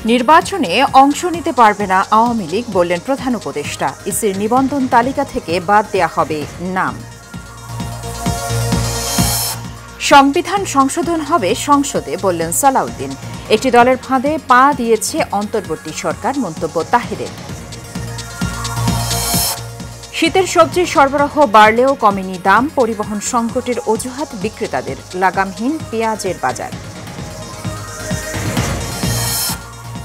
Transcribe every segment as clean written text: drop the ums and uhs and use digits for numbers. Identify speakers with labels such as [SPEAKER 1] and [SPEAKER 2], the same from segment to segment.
[SPEAKER 1] নির্বাচনে অংশ নিতে পারবে না আওয়ামী লীগ বললেন প্রধান উপদেষ্টা। ইসির নিবন্ধন তালিকা থেকে বাদ দেয়া হবে নাম। সংবিধান সংশোধন হবে সংসদে বললেন সালাউদ্দিন। একটি দলের ফাঁদে পা দিয়েছে অন্তর্বর্তী সরকার, মন্তব্য তাহেরের। শীতের সবজির সরবরাহ বাড়লেও কমেনি দাম, পরিবহন সংকটের অজুহাত বিক্রেতাদের, লাগামহীন পেঁয়াজের বাজার।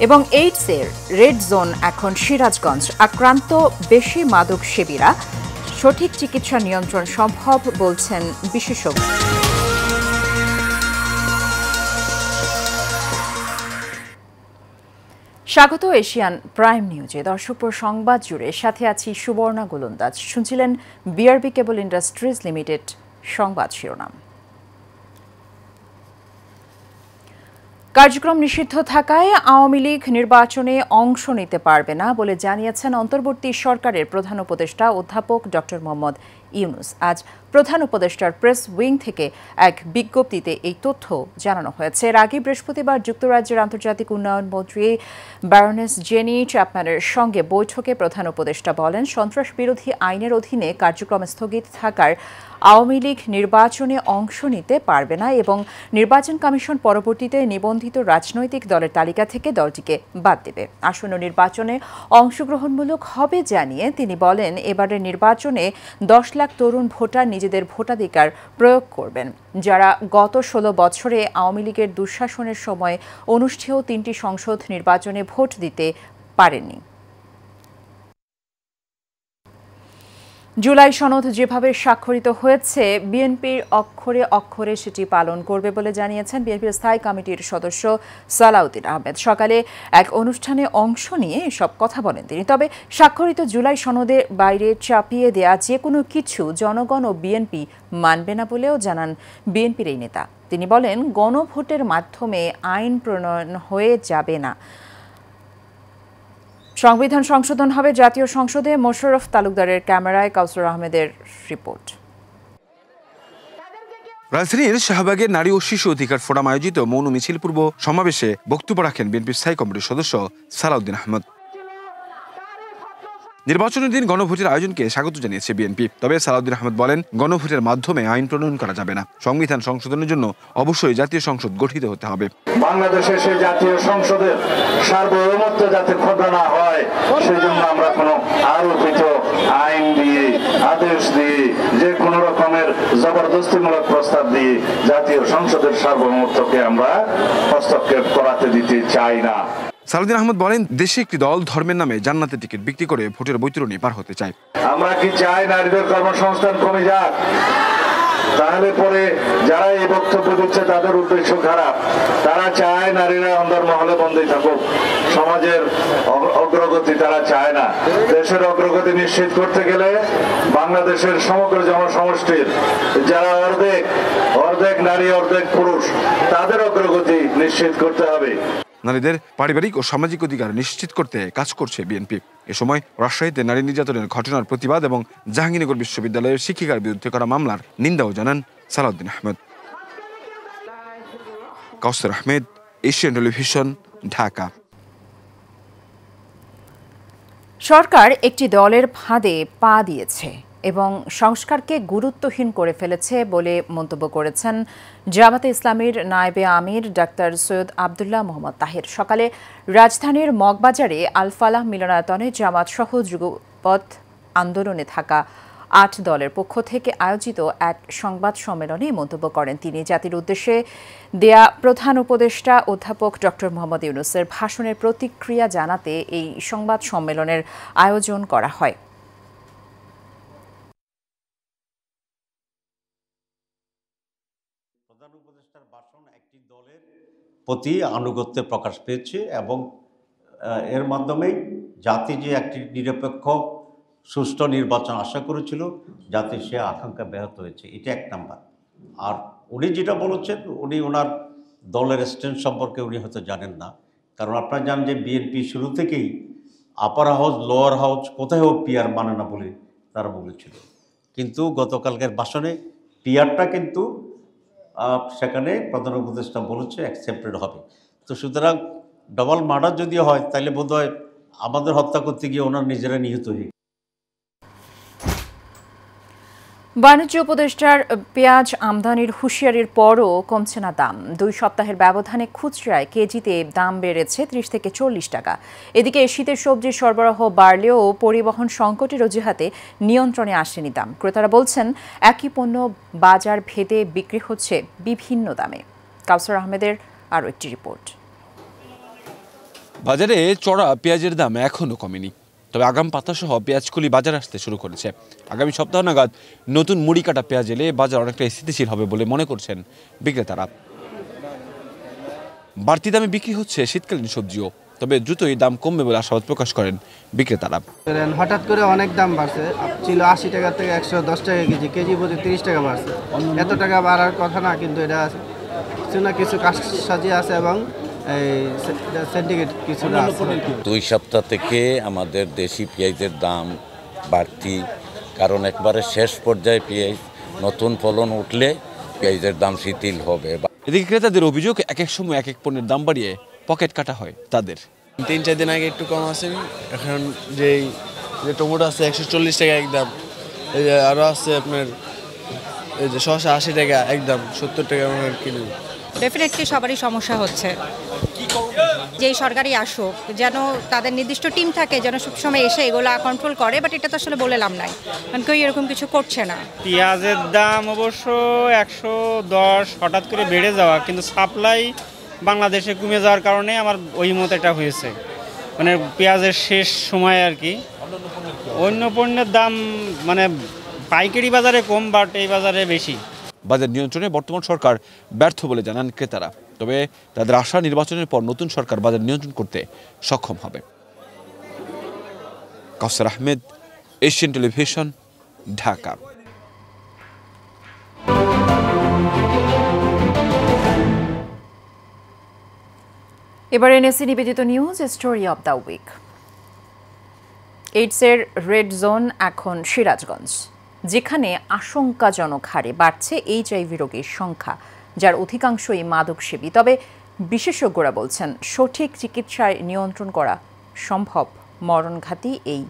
[SPEAKER 1] এবং এইডসের রেড জোন এখন সিরাজগঞ্জ, আক্রান্ত বেশি মাদক সেবীরা, সঠিক চিকিৎসা নিয়ন্ত্রণ সম্ভব বলছেন বিশেষজ্ঞ। স্বাগত এশিয়ান প্রাইম নিউজে। দর্শকপুর সংবাদ জুড়ে সাথে আছি সুবর্ণা গোলন্দাজ। শুনছিলেন বিআরবি কেবল ইন্ডাস্ট্রিজ লিমিটেড সংবাদ শিরোনাম। কার্যক্রম নিষিদ্ধ থাকায় আওয়ামী লীগ নির্বাচনে অংশ নিতে পারবে না বলে জানিয়েছেন অন্তর্বর্তী সরকারের প্রধান উপদেষ্টা অধ্যাপক ড মোহাম্মদ ইউনুস। আজ প্রধান উপদেষ্টার প্রেস উইং থেকে এক বিজ্ঞপ্তিতে এই তথ্য জানানো হয়েছে। এর আগে বৃহস্পতিবার যুক্তরাজ্যের আন্তর্জাতিক উন্নয়ন মন্ত্রী ব্যারনেস জেনি চ্যাপম্যানের সঙ্গে বৈঠকে প্রধান উপদেষ্টা বলেন, সন্ত্রাস বিরোধী আইনের অধীনে কার্যক্রম স্থগিত থাকার আওয়ামী লীগ নির্বাচনে অংশ নিতে পারবে না এবং নির্বাচন কমিশন পরবর্তীতে নিবন্ধিত রাজনৈতিক দলের তালিকা থেকে দলটিকে বাদ দেবে। আসন্ন নির্বাচনে অংশগ্রহণমূলক হবে জানিয়ে তিনি বলেন, এবারের নির্বাচনে 10 লাখ তরুণ ভোটার নিজেদের ভোটাধিকার প্রয়োগ করবেন, যারা গত 16 বছরে আওয়ামী লীগের দুঃশাসনের সময় অনুষ্ঠেয় 3টি সংসদ নির্বাচনে ভোট দিতে পারেননি। জুলাই সনদ যেভাবে স্বাক্ষরিত হয়েছে, বিএনপির অক্ষরে অক্ষরে সেটি পালন করবে বলে জানিয়েছেন বিএনপির স্থায়ী কমিটির সদস্য সালাউদ্দিন আহমেদ। সকালে এক অনুষ্ঠানে অংশ নিয়ে এসব কথা বলেন তিনি। তবে স্বাক্ষরিত জুলাই সনদের বাইরে চাপিয়ে দেয়া যে কোনো কিছু জনগণ ও বিএনপি মানবে না বলেও জানান বিএনপির এই নেতা। তিনি বলেন, গণভোটের মাধ্যমে আইন প্রণয়ন হয়ে যাবে না। সংবিধান সংশোধন হবে জাতীয় সংসদে। মোশাররফ তালুকদারের ক্যামেরায় কাউসার আহমেদের রিপোর্ট।
[SPEAKER 2] রাজধানীর শাহবাগের নারী ও শিশু অধিকার ফোরাম আয়োজিত মৌন মিছিল পূর্ব সমাবেশে বক্তব্য রাখেন বিএনপির স্থায়ী কমিটির সদস্য সালাউদ্দিন আহমেদ। নির্বাচনের দিন গণভোটের আয়োজনকে স্বাগত জানিয়েছে বিএনপি। তবে সালাউদ্দিন আহমেদ বলেন, গণভোটের মাধ্যমে আইন প্রণয়ন করা যাবে না। সংবিধান সংশোধনের জন্য অবশ্যই জাতীয় সংসদ গঠিত হতে হবে।
[SPEAKER 3] বাংলাদেশের সেই জাতীয় সংসদের সার্বভৌমত্ব যাতে খর্ব না হয়, সেজন্য আমরা কোনো আরোপিত আইন দিয়ে, আদেশ দিয়ে, যে কোনো রকমের জবরদস্তিমূলক প্রস্তাব দিয়ে জাতীয় সংসদের সার্বভৌমত্বকে আমরা হস্তক্ষেপ করাতে দিতে চাই না।
[SPEAKER 2] সালাউদ্দিন আহমেদ বলেন, দেশে একটি দল ধর্মের নামে জান্নাতের টিকিট বিক্রি করে ভোটের বৈতরণী পার হতে চায়।
[SPEAKER 3] আমরা কি চাই নারীদের কর্মসংস্থান কমে যাক? তাহলে পরে যারা এই বক্তব্য দিচ্ছে তাদের উদ্দেশ্য খারাপ। তারা চায় নারীরা অন্দরমহলে বন্দী থাকুক, সমাজের অগ্রগতি তারা চায় না। দেশের অগ্রগতি নিশ্চিত করতে গেলে বাংলাদেশের সমগ্র জনসমষ্টির যারা অর্ধেক নারী অর্ধেক পুরুষ, তাদের অগ্রগতি নিশ্চিত করতে হবে।
[SPEAKER 2] নারীদের পারিবারিক ও সামাজিক অধিকার নিশ্চিত করতে কাজ করছে বিএনপি। এ সময় রাজশাহীতে নারী নির্যাতনের ঘটনার প্রতিবাদ এবং জাহাঙ্গীরনগর বিশ্ববিদ্যালয়ের শিক্ষিকার বিরুদ্ধে করা মামলার নিন্দাও জানান সালাউদ্দিন আহমেদ। কাউসার আহমেদ, এশিয়ান টেলিভিশন, ঢাকা।
[SPEAKER 1] সরকার একটি দলের ফাঁদে পা দিয়েছে এবং সংস্কারকে গুরুত্বহীন করে ফেলেছে বলে মন্তব্য করেছেন জামাতে ইসলামীর নায়েবে আমির ডাক্তার সৈয়দ আবদুল্লাহ মোহাম্মদ তাহের। সকালে রাজধানীর মগবাজারে আল ফালাহ মিলনায়তনে জামাত সহ যুগপৎ আন্দোলনে থাকা 8 দলের পক্ষ থেকে আয়োজিত এক সংবাদ সম্মেলনে মন্তব্য করেন তিনি। জাতির উদ্দেশ্যে দেয়া প্রধান উপদেষ্টা অধ্যাপক ড মোহাম্মদ ইউনুসের ভাষণের প্রতিক্রিয়া জানাতে এই সংবাদ সম্মেলনের আয়োজন করা হয়।
[SPEAKER 4] প্রধান উপদেষ্টার ভাষণ একটি দলের প্রতি আনুগত্য প্রকাশ পেয়েছে এবং এর মাধ্যমেই জাতি যে একটি নিরপেক্ষ সুষ্ঠু নির্বাচন আশা করেছিল, জাতির সে আকাঙ্ক্ষা ব্যাহত হয়েছে। এটা এক নাম্বার। আর উনি যেটা বলেছেন, উনি ওনার দলের স্ট্যান্ড সম্পর্কে উনি হয়তো জানেন না। কারণ আপনারা জানেন যে বিএনপি শুরু থেকেই আপার হাউস লোয়ার হাউস কোথায়ও পিআর মানে না বলে তারা বলেছিল। কিন্তু গতকালকের ভাষণে পিআরটা কিন্তু সেখানে প্রধান উপদেষ্টা বলেছে অ্যাকসেপ্টেড হবে। তো সুতরাং ডাবল মার্ডার যদি হয় তাহলে বোধহয় আমাদের হত্যা করতে গিয়ে ওনার নিজেরা নিহত হয়ে।
[SPEAKER 1] বাণিজ্য উপদেষ্টার পেঁয়াজ আমদানির হুঁশিয়ারির পরও কমছে না দাম। 2 সপ্তাহের ব্যবধানে খুচরায় কেজিতে দাম বেড়েছে 30 থেকে 40 টাকা। এদিকে শীতের সবজির সরবরাহ বাড়লেও পরিবহন সংকটের অজুহাতে নিয়ন্ত্রণে আসেনি দাম। ক্রেতারা বলছেন একই পণ্য বাজার ভেদে বিক্রি হচ্ছে বিভিন্ন দামে। কাউসার আহমেদের আরও একটি রিপোর্ট।
[SPEAKER 2] বাজারে চড়া পেঁয়াজের দাম এখনও কমেনি, তবে আগাম পাতাসহ পেঁয়াজকুলি বাজার আসতে শুরু করেছে। আগামী সপ্তাহ নাগাদ নতুন মুড়ি কাটা পেঁয়াজ এলে বাজার অনেকটা স্থিতিশীল হবে বলে মনে করছেন বিক্রেতারা। বাড়তি দামে বিক্রি হচ্ছে শীতকালীন সবজিও, তবে দ্রুতই দাম কমবে বলে আশাবাদ প্রকাশ করেন বিক্রেতারা।
[SPEAKER 5] হঠাৎ করে অনেক দাম বাড়ছে, ছিল 80 টাকা থেকে 110 টাকা কেজি, কেজি প্রতি 30 টাকা বাড়ছে। এত টাকা বাড়ার কথা না, কিন্তু এটা কিছু না কিছু কাজসাজি আছে এবং সিন্ডিকেট কিছু আছে।
[SPEAKER 6] 2 সপ্তাহ থেকে আমাদের দেশি পেঁয়াজের দাম বাড়তি, কারণ একবারে শেষ পর্যায়ে পেঁয়াজ নতুন ফলন উঠলে পেঁয়াজের দাম শিথিল হবে।
[SPEAKER 2] এদিকে ক্রেতাদের অভিযোগ এক এক সময় এক এক পণ্যের দাম বাড়িয়ে পকেট কাটা হয় তাদের।
[SPEAKER 7] 3-4 দিন আগে একটু কম আছে, এখন যে টমেটো আছে 140 টাকা একদম, এই যে আরও আছে আপনার এই যে শসা 80 টাকা একদম, 70 টাকা কিলো।
[SPEAKER 8] ডেফিনেটলি সবারই সমস্যা হচ্ছে। যেই সরকারি আসুক, যেন তাদের নির্দিষ্ট টিম থাকে, যেন সবসময় এসে এগুলো কন্ট্রোল করে, বাট এটা তো আসলে বলে লাভ নাই, কারণ কেউ এরকম কিছু করছে না।
[SPEAKER 9] পেঁয়াজের দাম অবশ্য 110 হঠাৎ করে বেড়ে যাওয়া, কিন্তু সাপ্লাই বাংলাদেশে কমে যাওয়ার কারণে আমার ওই মতো এটা হয়েছে, মানে পেঁয়াজের শেষ সময় আর কি। অন্য পণ্যের দাম মানে পাইকারি বাজারে কম, বাট এই বাজারে বেশি।
[SPEAKER 2] বাজার নিয়ন্ত্রণে বর্তমান সরকার ব্যর্থ বলে জানান ক্রেতারা, তবে তাদের আশা নির্বাচনের পর নতুন সরকার বাজার নিয়ন্ত্রণ করতে সক্ষম হবে। Kausar Ahmed, Asian Television, Dhaka.
[SPEAKER 1] এবার এনএসসি নিবেদিত news story of the week. এইডসের রেড জোন এখন সিরাজগঞ্জ, যেখানে আশঙ্কাজনক হারে বাড়ছে এইচআইভি রোগীর সংখ্যা, যার অধিকাংশই মাদকসেবী। তবে বিশেষজ্ঞরা বলছেন সঠিক চিকিৎসায় নিয়ন্ত্রণ করা সম্ভব মরণঘাতী এই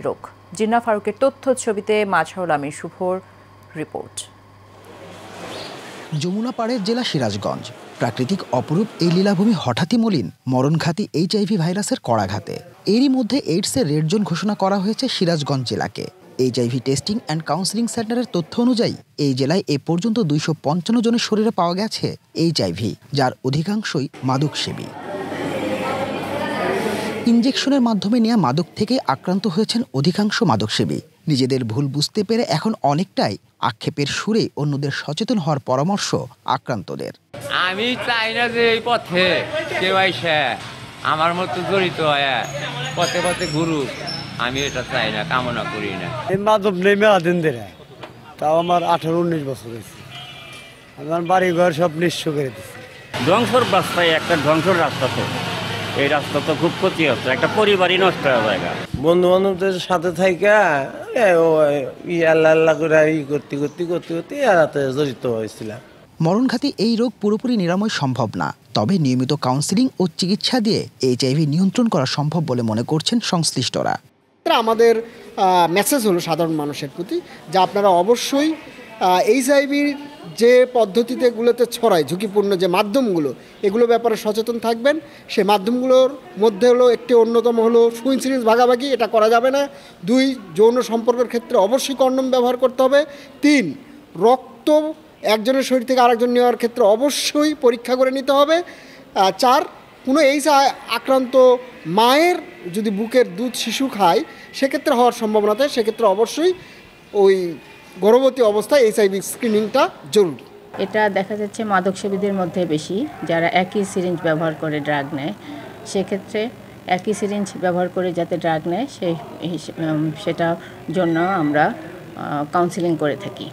[SPEAKER 1] রোগ। জিন্না ফারুকের তথ্য ছবিতে মাজহারুল আমিন শুভর রিপোর্ট।
[SPEAKER 10] যমুনা পাড়ের জেলা সিরাজগঞ্জ, প্রাকৃতিক অপরূপ এই লীলাভূমি হঠাৎই মলিন মরণঘাতী এইচআইভি ভাইরাসের কড়াঘাতে। এরই মধ্যে এইডসের রেড জোন ঘোষণা করা হয়েছে সিরাজগঞ্জ জেলাকে। এইচআইভি টেস্টিং অ্যান্ড কাউন্সিলিং সেন্টারের তথ্য অনুযায়ী এই জেলায় এ পর্যন্ত 255 জনের শরীরে পাওয়া গেছে এইচআইভি, যার অধিকাংশই মাদকসেবী। ইনজেকশনের মাধ্যমে নেওয়া মাদক থেকে আক্রান্ত হয়েছেন অধিকাংশ মাদকসেবী। নিজেদের ভুল বুঝতে পেরে এখন অনেকটাই আক্ষেপের সুরে অন্যদের সচেতন হওয়ার পরামর্শ আক্রান্তদের।
[SPEAKER 11] আমি চাই না যে এই পথে কেউ আইসা আমার মতো জড়িত হয় পথে পথে গুরু, আমি এটা চাই না, কামনা করি না।
[SPEAKER 5] এই মাদক নেই মেলা দিন ধরে, তাও আমার 18-19 বছর হয়েছে। আমার বাড়ি ঘর সব নিঃস্ব করে দিচ্ছে।
[SPEAKER 11] ধ্বংসর রাস্তায় একটা ধ্বংসর রাস্তা, তো এই রাস্তা তো খুব ক্ষতি হচ্ছে, একটা পরিবারই নষ্ট হয়ে জায়গা।
[SPEAKER 5] বন্ধু বান্ধবদের সাথে থাইকা আল্লাহ করে করতে এরাতে জড়িত হয়েছিলাম।
[SPEAKER 10] মরণঘাতী এই রোগ পুরোপুরি নিরাময় সম্ভব না, তবে নিয়মিত কাউন্সিলিং ও চিকিৎসা দিয়ে এইচআইভি নিয়ন্ত্রণ করা সম্ভব বলে মনে করছেন সংশ্লিষ্টরা।
[SPEAKER 12] আমাদের মেসেজ হলো সাধারণ মানুষের প্রতি যে আপনারা অবশ্যই এইচআইভির যে পদ্ধতিতেগুলোতে ছড়ায় ঝুঁকিপূর্ণ যে মাধ্যমগুলো, এগুলো ব্যাপারে সচেতন থাকবেন। সেই মাধ্যমগুলোর মধ্যে হলো একটি অন্যতম হলো সুইং সিরিঞ্জ ভাগাভাগি, এটা করা যাবে না। 2, যৌন সম্পর্কের ক্ষেত্রে অবশ্যই কন্ডোম ব্যবহার করতে হবে। 3, রক্ত একজনের শরীর থেকে আরেকজন নেওয়ার ক্ষেত্রে অবশ্যই পরীক্ষা করে নিতে হবে। 4, কোনো এইচ আক্রান্ত মায়ের যদি বুকের দুধ শিশু খায় সেক্ষেত্রে হওয়ার সম্ভাবনা থাকে, সেক্ষেত্রে অবশ্যই ওই গর্ভবতী অবস্থায় এইচআইভি স্ক্রিনিংটা জরুরি।
[SPEAKER 13] এটা দেখা যাচ্ছে মাদকসেবীদের মধ্যে বেশি, যারা একই সিরিঞ্জ ব্যবহার করে ড্রাগ নেয়। সেক্ষেত্রে একই সিরিঞ্জ ব্যবহার করে যাতে ড্রাগ নেয় সেটার জন্য আমরা কাউন্সিলিং করে থাকি।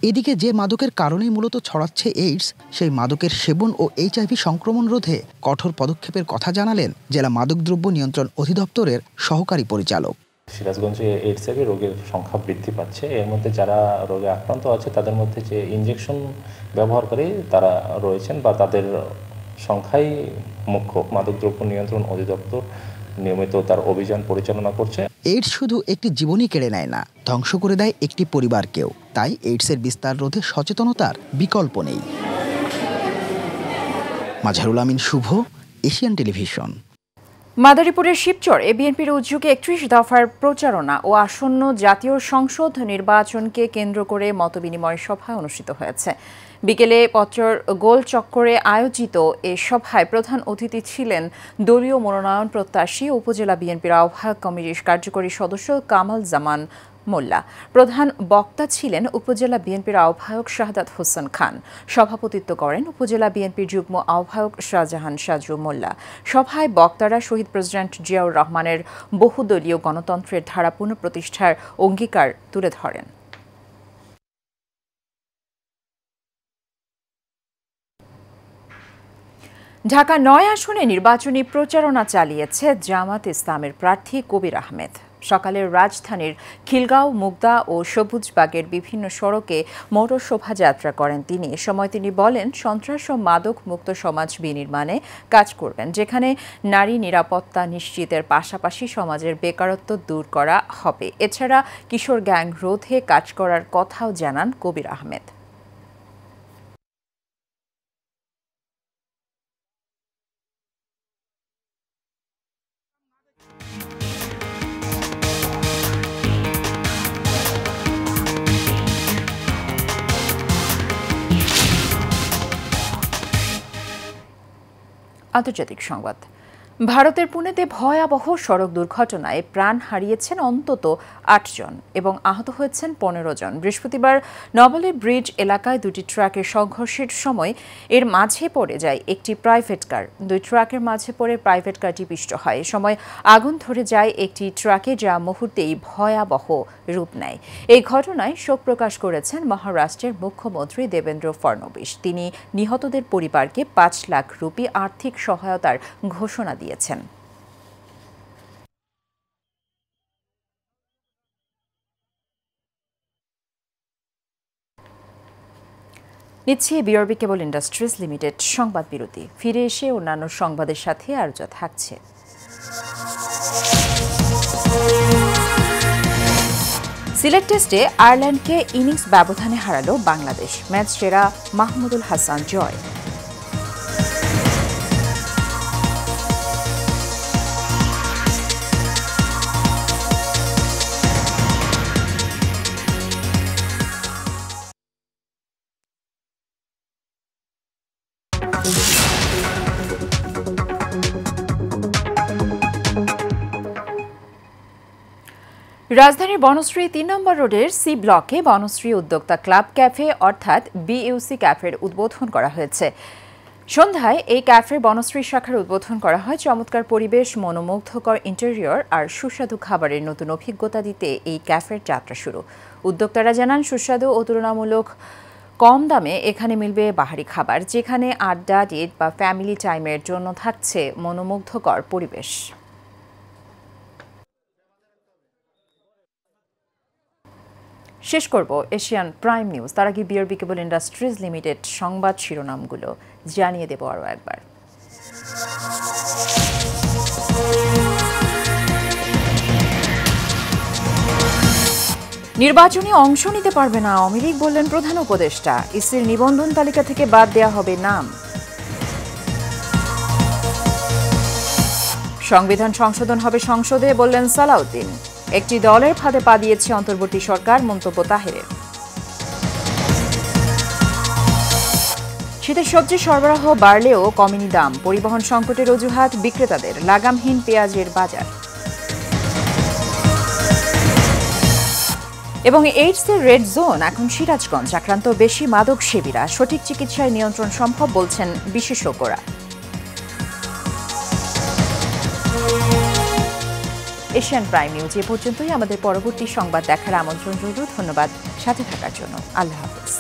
[SPEAKER 10] এদিকে যে মাদকের কারণেই মূলত ছড়াচ্ছে এইডস, সেই মাদকের সেবন ও এইচআইভি সংক্রমণ রোধে কঠোর পদক্ষেপের কথা জানালেন জেলা মাদকদ্রব্য নিয়ন্ত্রণ অধিদপ্তরের সহকারী পরিচালক।
[SPEAKER 14] সিরাজগঞ্জে এইডসের রোগের সংখ্যা বৃদ্ধি পাচ্ছে। এর মধ্যে যারা রোগে আক্রান্ত আছে তাদের মধ্যে যে ইনজেকশন ব্যবহার করে তারা রয়েছেন বা তাদের সংখ্যাই মুখ্য। মাদকদ্রব্য নিয়ন্ত্রণ অধিদপ্তর নিয়মিত তার অভিযান পরিচালনা করছে।
[SPEAKER 10] এইডস শুধু একটি জীবনই কেড়ে নেয় না, ধ্বংস করে দেয় একটি পরিবারকেও। তাই এইডসের বিস্তার রোধে সচেতনতার বিকল্প নেই। মাঝারুল আমিন শুভ, এশিয়ান টেলিভিশন।
[SPEAKER 1] মাদারীপুরের শিবচরে বিএনপির উদ্যোগে 31 দফার প্রচারণা ও আসন্ন জাতীয় সংসদ নির্বাচনকে কেন্দ্র করে মতবিনিময় সভা অনুষ্ঠিত হয়েছে। বিকেলে পত্রর গোল চক্করে আয়োজিত এ সভায় প্রধান অতিথি ছিলেন দলীয় মনোনয়ন প্রত্যাশী উপজেলা বিএনপির আহ্বায়ক কমিটির কার্যকরী সদস্য কামাল জামান মোল্লা। প্রধান বক্তা ছিলেন উপজেলা বিএনপির আহ্বায়ক শাহাদাত হোসেন খান। সভাপতিত্ব করেন উপজেলা বিএনপির যুগ্ম আহ্বায়ক শাহজাহান সাজু মোল্লা। সভায় বক্তারা শহীদ প্রেসিডেন্ট জিয়াউর রহমানের বহুদলীয় গণতন্ত্রের ধারা পুনঃপ্রতিষ্ঠার অঙ্গীকার তুলে ধরেন। ঢাকা ৯ আসনে নির্বাচনী প্রচারণা চালিয়েছে জামাত ইসলামের প্রার্থী কবির আহমেদ। সকালে রাজধানীর খিলগাঁও, মুগদা ও সবুজবাগের বিভিন্ন সড়কে মোটর শোভাযাত্রা করেন তিনি। এ সময় তিনি বলেন, সন্ত্রাস ও মাদক মুক্ত সমাজ বিনির্মাণে কাজ করবেন, যেখানে নারী নিরাপত্তা নিশ্চিতের পাশাপাশি সমাজের বেকারত্ব দূর করা হবে। এছাড়া কিশোর গ্যাং রোধে কাজ করার কথাও জানান কবির আহমেদ। আন্তর্জাতিক সংবাদ। ভারতের পুনেতে ভয়াবহ সড়ক দুর্ঘটনায় প্রাণ হারিয়েছেন অন্তত ৮ জন এবং আহত হয়েছেন ১৫ জন। বৃহস্পতিবার নবলি ব্রিজ এলাকায় দুটি ট্রাকের সংঘর্ষের সময় এর মাঝে পড়ে যায় একটি প্রাইভেট কার। দুই ট্রাকের মাঝে পড়ে প্রাইভেট কারটি পিষ্ট হয়। এ সময় আগুন ধরে যায় একটি ট্রাকে, যা মুহূর্তেই ভয়াবহ রূপ নেয়। এই ঘটনায় শোক প্রকাশ করেছেন মহারাষ্ট্রের মুখ্যমন্ত্রী দেবেন্দ্র ফডনবিস। তিনি নিহতদের পরিবারকে ৫ লাখ রুপি আর্থিক সহায়তার ঘোষণা দিয়েছেন। নিচ্ছে বিআরবি কেবল ইন্ডাস্ট্রিজ লিমিটেড সংবাদ বিরতি। ফিরে এসে অন্যান্য সংবাদের সাথে আর যা থাকছে। সিলেট টেস্টে আয়ারল্যান্ডকে ইনিংস ব্যবধানে হারালো বাংলাদেশ। ম্যাচ সেরা মাহমুদুল হাসান জয়। রাজধানীর বনশ্রী ৩ নম্বর রোডের সি ব্লকে বনশ্রী উদ্যোক্তা ক্লাব ক্যাফে অর্থাৎ বিইউসি ক্যাফের উদ্বোধন করা হয়েছে। সন্ধ্যায় এই ক্যাফের বনশ্রী শাখার উদ্বোধন করা হয়। চমৎকার পরিবেশ, মনোমুগ্ধকর ইন্টেরিয়র আর সুস্বাদু খাবারের নতুন অভিজ্ঞতা দিতে এই ক্যাফের যাত্রা শুরু। উদ্যোক্তারা জানান, সুস্বাদু ও তুলনামূলক কম দামে এখানে মিলবে বাহারি খাবার, যেখানে আড্ডা, ডেট বা ফ্যামিলি টাইমের জন্য থাকছে মনোমুগ্ধকর পরিবেশ। শেষ করব এশিয়ান প্রাইম নিউজ। তার আগে বিআরবি কেবল ইন্ডাস্ট্রিজ লিমিটেড সংবাদ শিরোনামগুলো জানিয়ে দেব আরও একবার। নির্বাচনে অংশ নিতে পারবে না আওয়ামী লীগ, বললেন প্রধান উপদেষ্টা। ইসির নিবন্ধন তালিকা থেকে বাদ দেওয়া হবে নাম। সংবিধান সংশোধন হবে সংসদে, বললেন সালাউদ্দিন। একটি দলের ফাঁদে পা দিয়েছে অন্তর্বর্তী সরকার, মন্তব্য তাহেরের। শীতের সবজি সরবরাহ বাড়লেও কমেনি দাম, পরিবহন সংকটের অজুহাত বিক্রেতাদের। লাগামহীন পেঁয়াজের বাজার। এবং এইডসের রেড জোন এখন সিরাজগঞ্জ। আক্রান্ত বেশি মাদক সেবীরা, সঠিক চিকিৎসায় নিয়ন্ত্রণ সম্ভব, বলছেন বিশেষজ্ঞরা। এশিয়ান প্রাইম নিউজ এ পর্যন্তই। আমাদের পরবর্তী সংবাদ দেখার আমন্ত্রণ রইল। ধন্যবাদ সাথে থাকার জন্য। আল্লাহ হাফেজ।